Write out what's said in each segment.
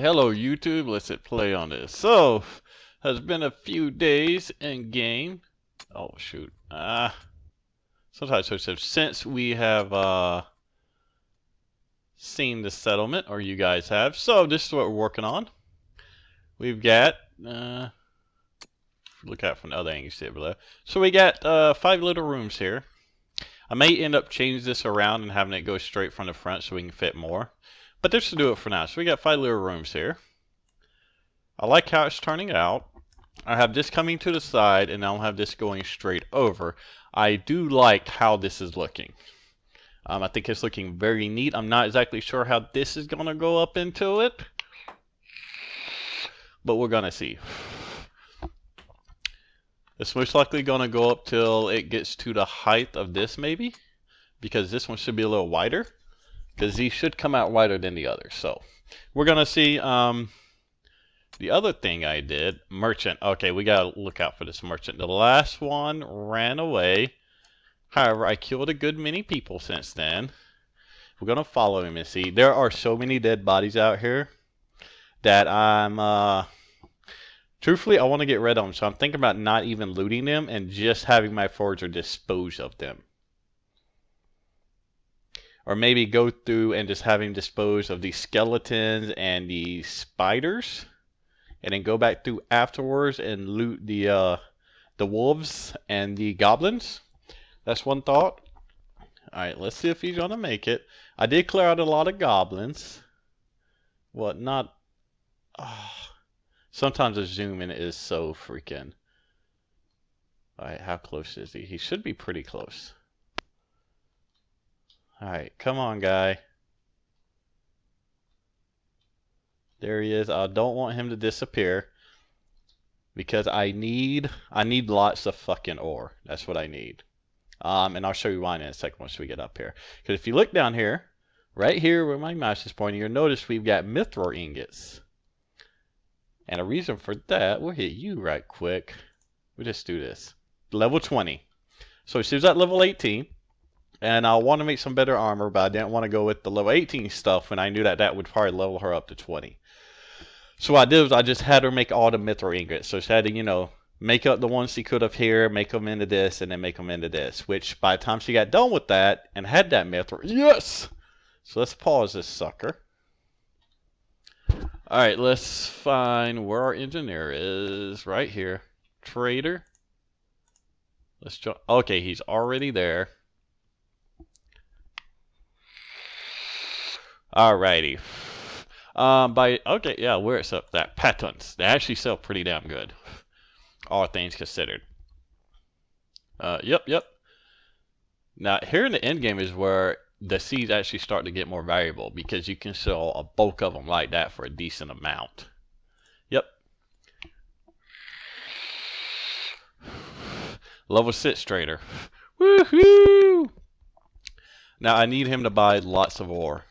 Hello YouTube, let's hit play on this. So, has been a few days in game. Oh shoot. Sometimes so since we have seen the settlement, or you guys have. So this is what we're working on. We've got look out from the other angle, you see it below. So we got 5 little rooms here. I may end up changing this around and having it go straight from the front so we can fit more. But this will do it for now. So we got 5 little rooms here. I like how it's turning out. I have this coming to the side, and I'll have this going straight over. I do like how this is looking. I think it's looking very neat. I'm not exactly sure how this is going to go up into it, but we're going to see. It's most likely going to go up till it gets to the height of this maybe, because this one should be a little wider, because these should come out wider than the others. So we're going to see. The other thing I did, merchant. Okay, we gotta look out for this merchant. The last one ran away. However, I killed a good many people since then. We're gonna follow him and see. There are so many dead bodies out here that I'm, truthfully, I want to get rid of them. So I'm thinking about not even looting them and just having my forger dispose of them. Or maybe go through and just have him dispose of the skeletons and the spiders. And then go back through afterwards and loot the wolves and the goblins. That's one thought. Alright, let's see if he's gonna make it. I did clear out a lot of goblins. What, not... sometimes the zoom in is so freaking... Alright, how close is he? He should be pretty close. Alright, come on, guy. There he is. I don't want him to disappear because I need lots of fucking ore. That's what I need. And I'll show you why in a second once we get up here. Because if you look down here, right here where my mouse is pointing, you'll notice we've got mithril ingots. And a reason for that, we'll hit you right quick. We'll just do this. Level 20. So she was at level 18. And I want to make some better armor, but I didn't want to go with the level 18 stuff when I knew that that would probably level her up to 20. So what I did was I just had her make all the mithril ingots. So she had to, you know, make up the ones she could have here, make them into this, and then make them into this. Which, by the time she got done with that and had that mithril, yes! So let's pause this sucker. Alright, let's find where our engineer is. Right here. Trader. Let's jump. Okay, he's already there. Alrighty. Okay, yeah, where's up that patents? They actually sell pretty damn good, all things considered. Yep. Now here in the end game is where the seeds actually start to get more valuable because you can sell a bulk of them like that for a decent amount. Yep. Level 6 trader. Woohoo! Now I need him to buy lots of ore.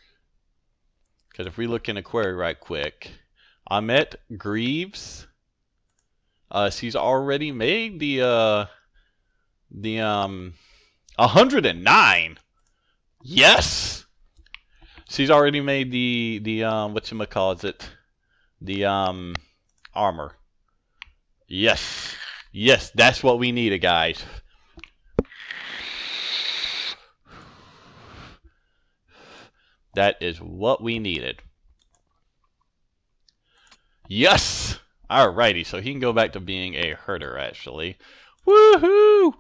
Because if we look in the query right quick, I met Greaves. She's already made the 109. Yes. She's already made the whatchamacallit, the armor. Yes, that's what we needed, guys. That is what we needed. Yes! Alrighty, so he can go back to being a herder, actually. Woohoo!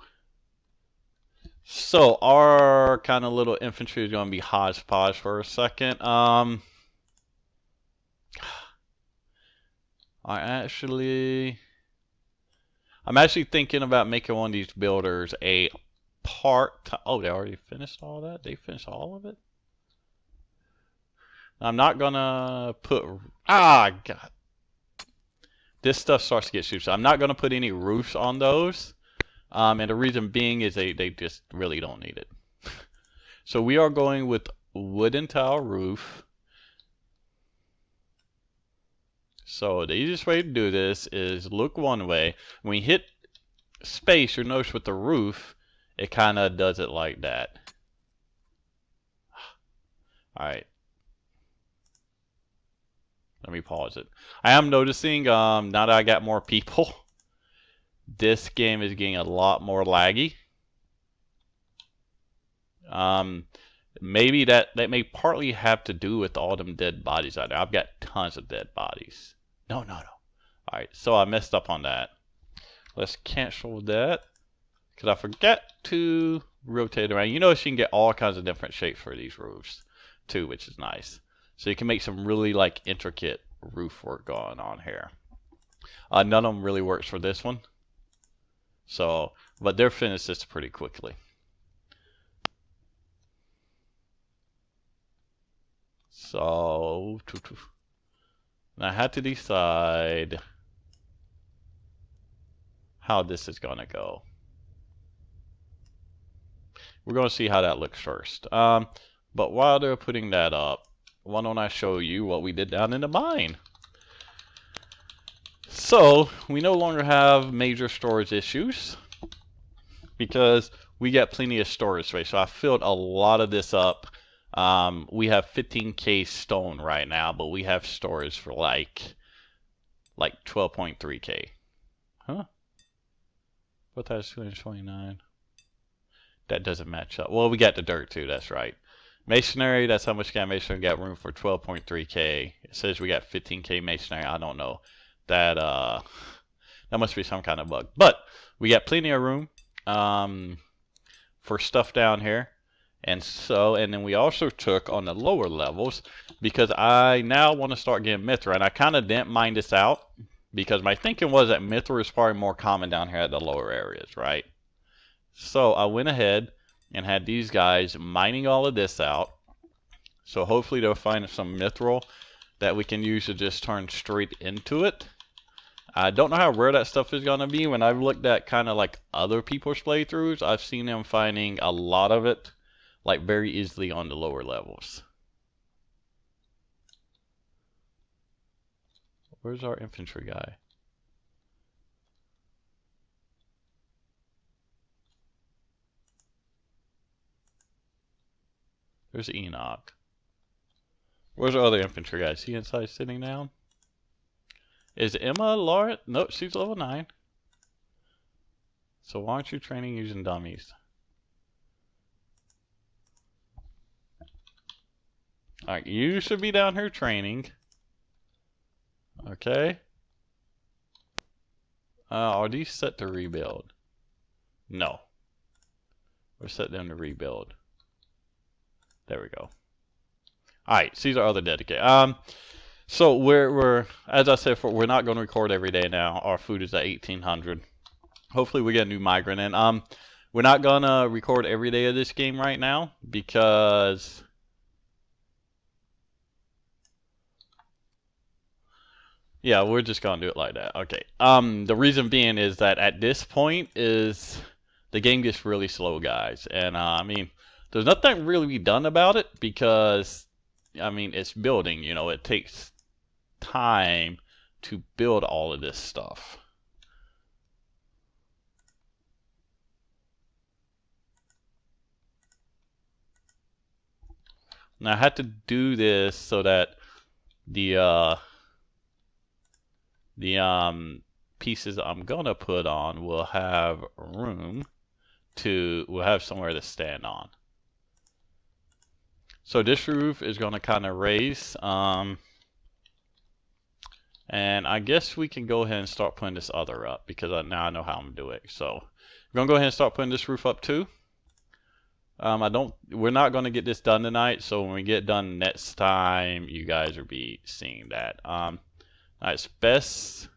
So, our kind of little infantry is going to be hodgepodge for a second. I'm actually thinking about making one of these builders a part... Oh, they already finished all that? They finished all of it? I'm not gonna put... God. This stuff starts to get stupid. So I'm not gonna put any roofs on those. And the reason being is they just really don't need it. So we are going with wooden tile roof. So the easiest way to do this is look one way. When you hit space, you'll notice with the roof, it kind of does it like that. Alright. Let me pause it. I am noticing now that I got more people, this game is getting a lot more laggy. Maybe that may partly have to do with all them dead bodies out there. I've got tons of dead bodies. No. Alright, so I messed up on that. Let's cancel that. Because I forgot to rotate around. You notice you can get all kinds of different shapes for these roofs too, which is nice. So you can make some really like intricate roof work going on here. None of them really works for this one. So, but they're finished this pretty quickly. So, I had to decide how this is going to go. We're going to see how that looks first. But while they're putting that up, why don't I show you what we did down in the mine? So, we no longer have major storage issues because we got plenty of storage space. So I filled a lot of this up. We have 15k stone right now, but we have storage for like 12.3k. Huh? What that's 229. That doesn't match up. Well, we got the dirt too, that's right. Masonry, that's how much masonry. We got room for 12.3k. It says we got 15k masonry. I don't know. That must be some kind of bug. But we got plenty of room for stuff down here. And then we also took on the lower levels, because I now want to start getting Mithra. And I kind of didn't mind this out, because my thinking was that Mithra is probably more common down here at the lower areas, right? So I went ahead and had these guys mining all of this out. So hopefully they'll find some mithril that we can use to just turn straight into it. I don't know how rare that stuff is going to be. When I've looked at kind of like other people's playthroughs, I've seen them finding a lot of it like very easily on the lower levels. Where's our infantry guy? There's Enoch. Where's our other infantry guy? Is he inside sitting down? Is Emma Laura? Nope, she's level 9. So why aren't you training using dummies? Alright, you should be down here training. Okay. Are these set to rebuild? No. We're set them to rebuild. There we go. Alright, these are other dedicated. So we're as I said, we're not going to record every day now. Our food is at 1800. Hopefully we get a new migrant in. We're not gonna record every day of this game right now because yeah, we're just gonna do it like that. Okay. The reason being is that at this point is the game gets really slow, guys, and I mean, there's nothing really be done about it because I mean it's building. You know, it takes time to build all of this stuff. Now I had to do this so that the pieces I'm gonna put on will have room to, will have somewhere to stand on. So this roof is gonna kind of raise, and I guess we can go ahead and start putting this other up because now I know how I'm doing. So we're gonna go ahead and start putting this roof up too. We're not gonna get this done tonight, so when we get done next time, you guys will be seeing that. It's best.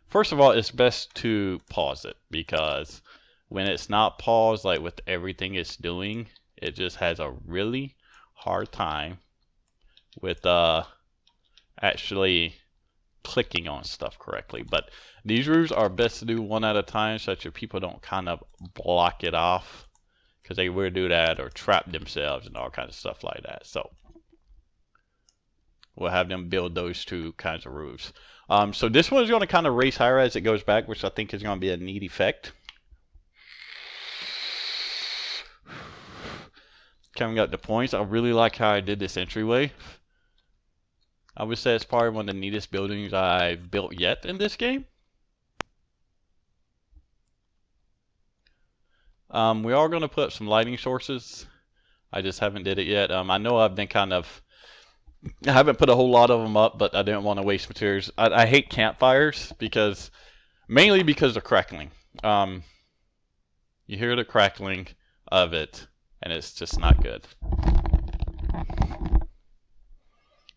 First of all, it's best to pause it because when it's not paused, like with everything it's doing, it just has a really hard time with actually clicking on stuff correctly. But these roofs are best to do one at a time so that your people don't kind of block it off, because they will do that or trap themselves and all kinds of stuff like that. So we'll have them build those two kinds of roofs. So this one is going to kind of raise higher as it goes back, which I think is going to be a neat effect. Coming up to points, I really like how I did this entryway. I would say it's probably one of the neatest buildings I've built yet in this game. We are going to put up some lighting sources. I just haven't did it yet. I know I've been I haven't put a whole lot of them up, but I didn't want to waste materials. I hate campfires mainly because of crackling. You hear the crackling of it, and it's just not good.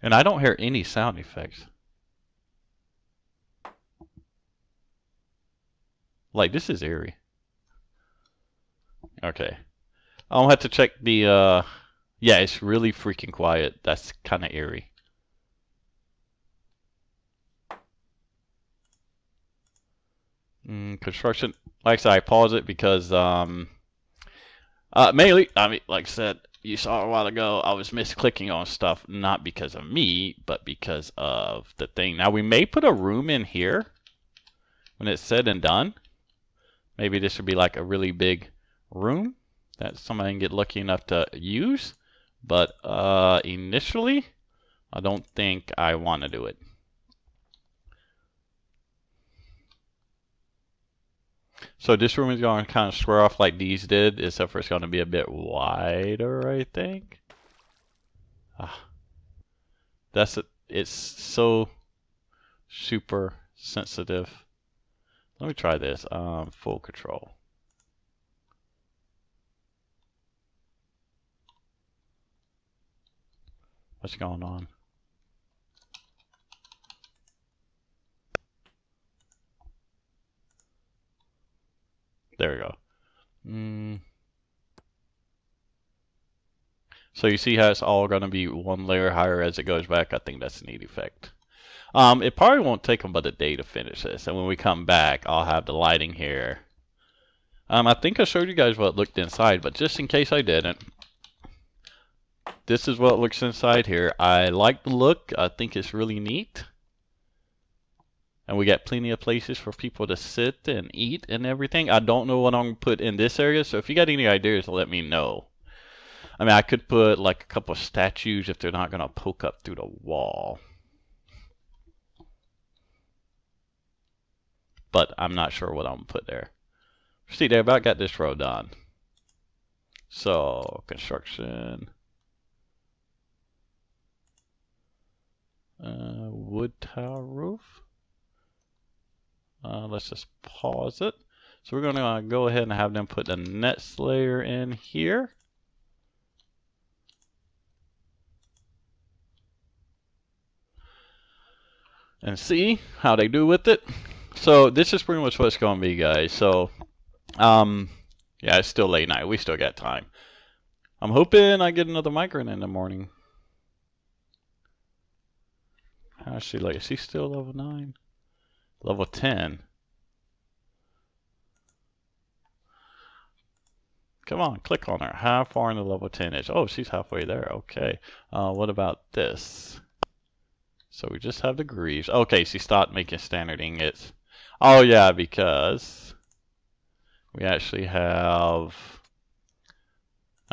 And I don't hear any sound effects. Like, this is eerie. Okay. I'll have to check the, yeah, it's really freaking quiet. That's kind of eerie. Construction, like I said, I pause it because, mainly, I mean, like I said, you saw a while ago, I was misclicking on stuff, not because of me, but because of the thing. Now, we may put a room in here when it's said and done. Maybe this would be like a really big room that somebody can get lucky enough to use. But initially, I don't think I want to do it. So this room is going to kind of square off like these did, except for it's going to be a bit wider, I think. That's it. It's so super sensitive. Let me try this. Full control. What's going on? There we go. So you see how it's all going to be one layer higher as it goes back? I think that's a neat effect. It probably won't take them but a day to finish this. And when we come back, I'll have the lighting here. I think I showed you guys what it looked inside, but just in case I didn't, this is what it looks inside here. I like the look. I think it's really neat. And we got plenty of places for people to sit and eat and everything. I don't know what I'm going to put in this area, so if you got any ideas, let me know. I mean, I could put like a couple of statues if they're not going to poke up through the wall. But I'm not sure what I'm going to put there. See, they about got this row done. So, construction. Wood tile roof. Let's just pause it. So we're going to go ahead and have them put the next layer in here. And see how they do with it. So this is pretty much what it's going to be, guys. So, yeah, it's still late night. We still got time. I'm hoping I get another migrant in the morning. How's she like? Is she still level 9? Level 10. Come on, click on her. How far into level 10 is? Oh, she's halfway there. Okay. What about this? So we just have the greaves. Okay, she stopped making standard ingots. Oh yeah, because we actually have...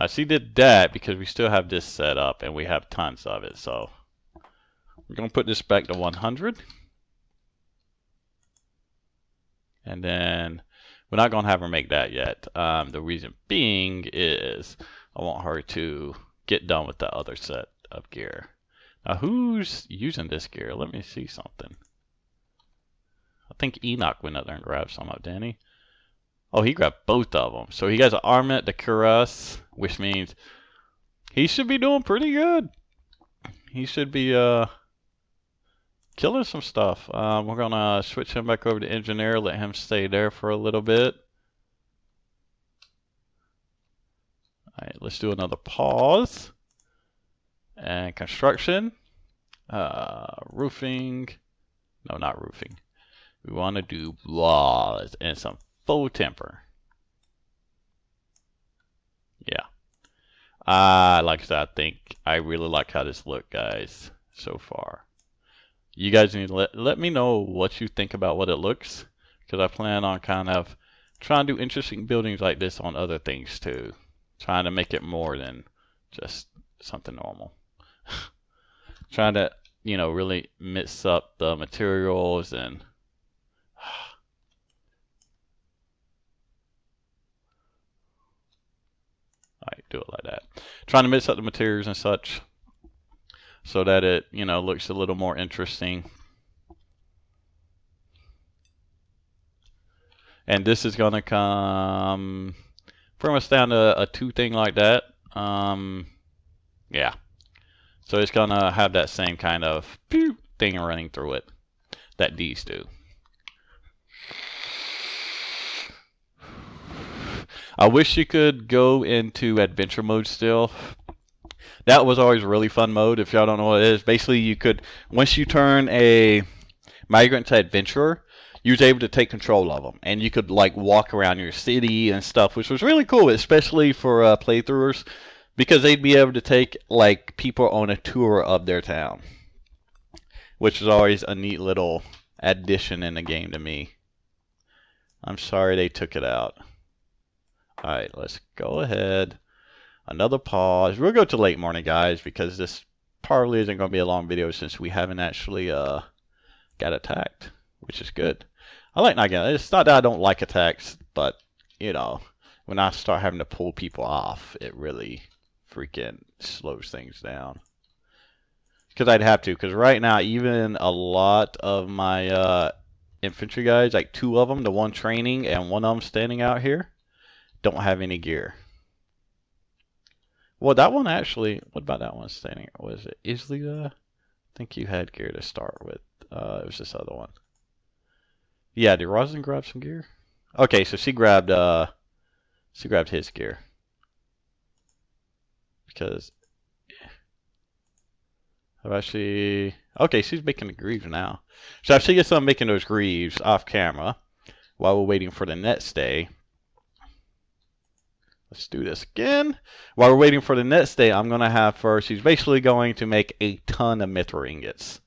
she did that because we still have this set up and we have tons of it. So we're going to put this back to 100. And then we're not going to have her make that yet. The reason being is I want her to get done with the other set of gear. Now, who's using this gear? Let me see something. I think Enoch went up there and grabbed some of, didn't he? Oh, he grabbed both of them. So he has an armament, the cuirass, which means he should be doing pretty good. He should be killing some stuff. We're going to switch him back over to engineer, let him stay there for a little bit. All right, let's do another pause. And construction. Roofing. No, not roofing. We want to do walls and some faux timber. Yeah. Like I said, I think I really like how this looked, guys, so far. You guys need to let me know what you think about what it looks, because I plan on kind of trying to do interesting buildings like this on other things too. Trying to make it more than just something normal. Trying to you know, really mix up the materials and alright, do it like that. Trying to mix up the materials and such so that it, you know, looks a little more interesting. And this is gonna come pretty much down to a 2 thing like that. Yeah. So it's gonna have that same kind of thing running through it that these do. I wish you could go into adventure mode still. That was always a really fun mode. If y'all don't know what it is, basically you could, once you turn a migrant to adventurer, you was able to take control of them, and you could like walk around your city and stuff, which was really cool, especially for playthroughers, because they'd be able to take like people on a tour of their town, which is always a neat little addition in the game to me. I'm sorry they took it out. Alright, let's go ahead. Another pause. We'll go to late morning, guys, because this probably isn't going to be a long video since we haven't actually got attacked, which is good. I like not getting. It's not that I don't like attacks, but you know, when I start having to pull people off, it really freaking slows things down. Because I'd have to. Because right now, even a lot of my infantry guys, like 2 of them, the one training and one of them standing out here, don't have any gear. Well, that one actually. What about that one standing? Was it Isley? I think you had gear to start with. It was this other one. Yeah, did Rosin grab some gear? Okay, so she grabbed his gear. Because I've actually okay, she's making the greaves now. So I should get some making those greaves off camera while we're waiting for the next day. Let's do this again. While we're waiting for the next day, I'm gonna have her. She's basically going to make a ton of mithril ingots.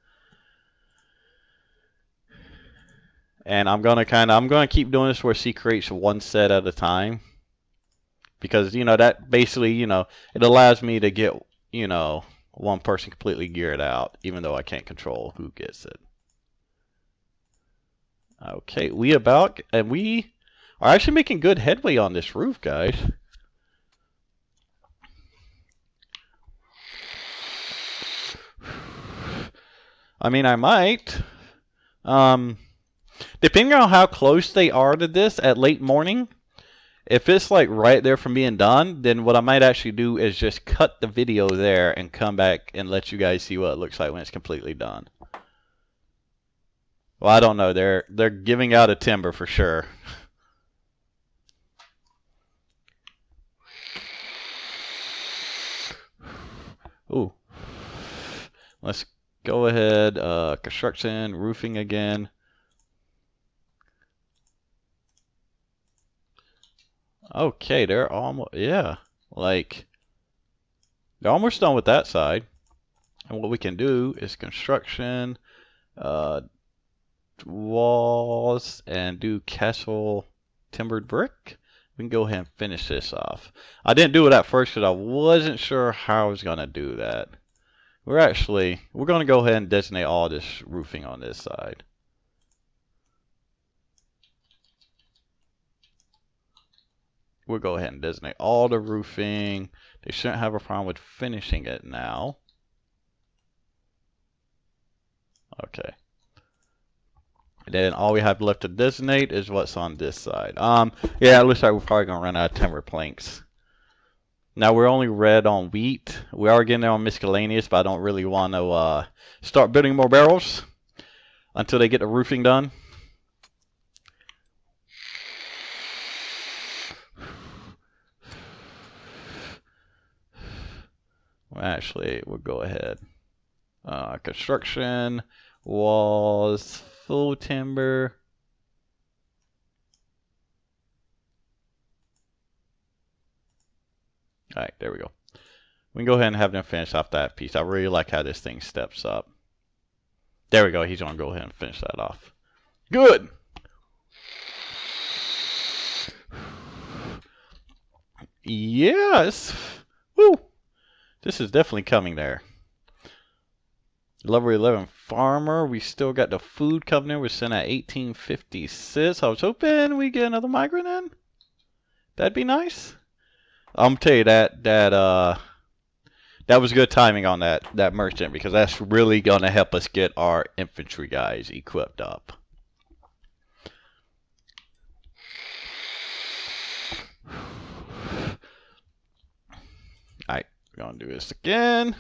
And I'm gonna keep doing this where she creates 1 set at a time. Because, you know, that basically, you know, it allows me to get, you know, 1 person completely geared out, even though I can't control who gets it. Okay, we are actually making good headway on this roof, guys. I mean, I might. Depending on how close they are to this at late morning, if it's like right there from being done, then what I might actually do is just cut the video there and come back and let you guys see what it looks like when it's completely done. Well, I don't know. They're giving out a timber for sure. Ooh. Let's go ahead. Construction, roofing again. Okay, they're almost, yeah, like, they're almost done with that side. And what we can do is construction, walls, and do castle timbered brick. We can go ahead and finish this off. I didn't do it at first because I wasn't sure how I was going to do that. We're going to go ahead and designate all this roofing on this side. We'll go ahead and designate all the roofing. They shouldn't have a problem with finishing it now. Okay. And then all we have left to designate is what's on this side. Yeah, it looks like we're probably going to run out of timber planks. Now, we're only red on wheat. We are getting there on miscellaneous, but I don't really want to start building more barrels until they get the roofing done. Well, actually, we'll go ahead. Construction, walls, full timber. Alright, there we go. We can go ahead and have them finish off that piece. I really like how this thing steps up. There we go. He's going to go ahead and finish that off. Good! Yes! Woo! This is definitely coming there. Level 11 farmer. We still got the food coming in. We're sitting at 1856. I was hoping we get another migrant in. That'd be nice. I'm gonna tell you that was good timing on that merchant, because that's really gonna help us get our infantry guys equipped up. Alright, we're gonna do this again.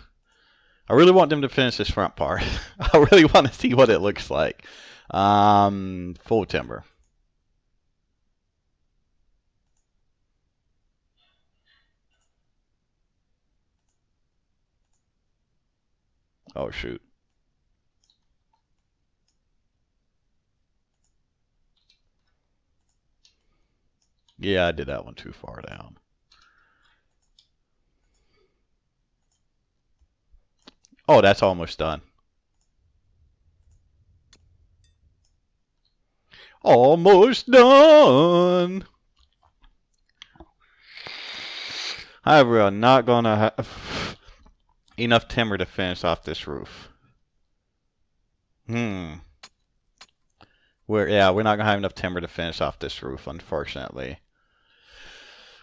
I really want them to finish this front part. I really want to see what it looks like. Full timber. Oh shoot. Yeah, I did that one too far down. Oh, that's almost done. Almost done. However, we're not gonna have enough timber to finish off this roof. We're not gonna have enough timber to finish off this roof, unfortunately.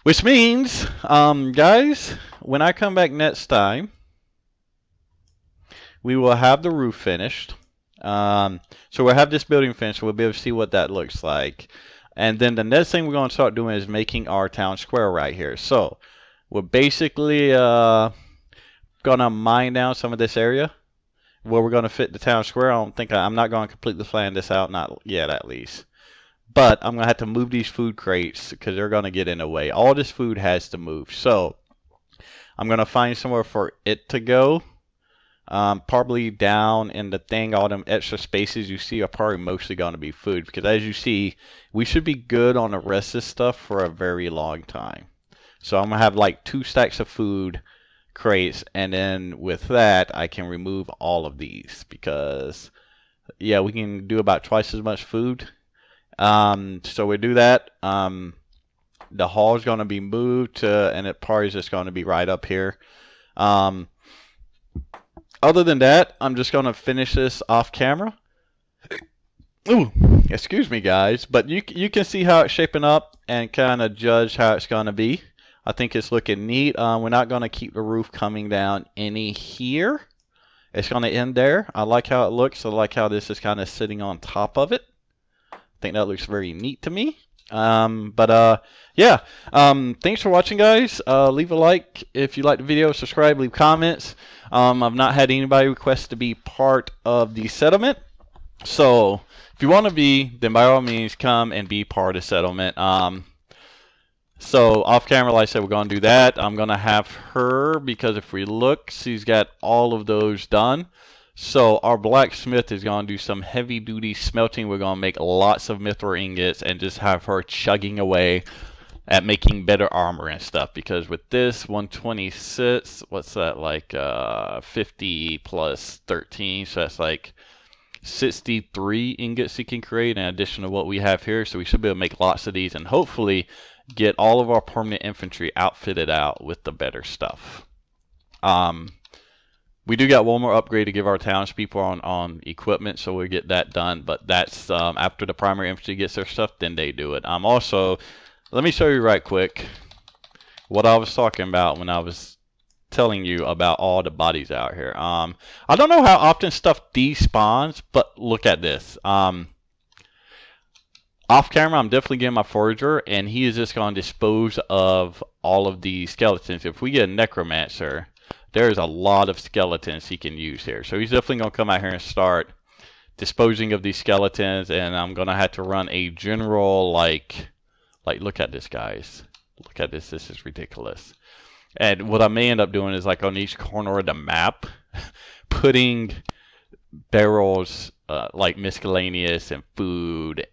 Which means, guys, when I come back next time, we will have the roof finished. So we'll have this building finished. We'll be able to see what that looks like. And then the next thing we're going to start doing is making our town square right here. So we're basically going to mine down some of this area where we're going to fit the town square. I'm not going to completely plan this out, not yet at least. But I'm going to have to move these food crates because they're going to get in the way. All this food has to move. So I'm going to find somewhere for it to go. Probably down in the thing, all them extra spaces you see are probably mostly going to be food. Because as you see, we should be good on the rest of this stuff for a very long time. So I'm going to have like 2 stacks of food crates. And then with that, I can remove all of these. Because, yeah, we can do about twice as much food. So we do that. The hall is going to be moved to, and it probably is just going to be right up here. Other than that, I'm just going to finish this off camera. Ooh, excuse me, guys, but you can see how it's shaping up and kind of judge how it's going to be. I think it's looking neat. We're not going to keep the roof coming down any here. It's going to end there. I like how it looks. I like how this is kind of sitting on top of it. I think that looks very neat to me. Yeah. Thanks for watching, guys. Leave a like if you like the video. Subscribe. Leave comments. I've not had anybody request to be part of the settlement. So if you want to be, then by all means come and be part of the settlement. So off camera, like I said, we're going to do that. I'm going to have her, because if we look, she's got all of those done. So our blacksmith is going to do some heavy duty smelting. We're going to make lots of mithril ingots and just have her chugging away at making better armor and stuff. Because with this 126, what's that, like 50 plus 13, so that's like 63 ingots you can create in addition to what we have here. So we should be able to make lots of these and hopefully get all of our permanent infantry outfitted out with the better stuff. We do got one more upgrade to give our townspeople on equipment, so we'll get that done. But that's after the primary infantry gets their stuff, then they do it. Also, let me show you right quick what I was talking about when I was telling you about all the bodies out here. I don't know how often stuff despawns, but look at this. Off camera, I'm definitely getting my forager, and he is just going to dispose of all of the skeletons. If we get a necromancer, there's a lot of skeletons he can use here. So he's definitely going to come out here and start disposing of these skeletons, and I'm going to have to run a general, like look at this, guys. Look at this. This is ridiculous. And what I may end up doing is, like, on each corner of the map, putting barrels, like miscellaneous and food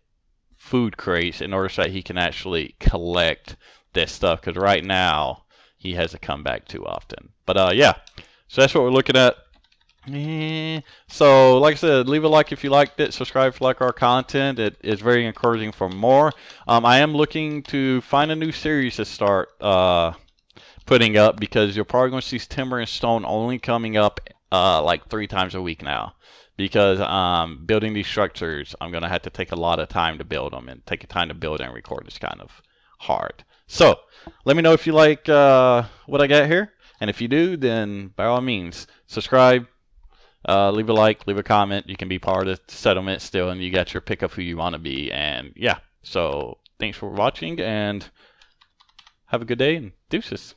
crates, in order so that he can actually collect this stuff. Because right now, he has to come back too often. But yeah, so that's what we're looking at. So like I said, leave a like if you liked it. Subscribe if you like our content. It is very encouraging for more. I am looking to find a new series to start putting up, because you're probably going to see timber and stone only coming up like 3 times a week now, because building these structures, I'm gonna have to take a lot of time to build them, and taking time to build and record is kind of hard. So let me know if you like what I got here, and if you do, then by all means subscribe, leave a like, leave a comment. You can be part of the settlement still, and you got your pick of who you want to be. And yeah, so thanks for watching, and have a good day, and deuces.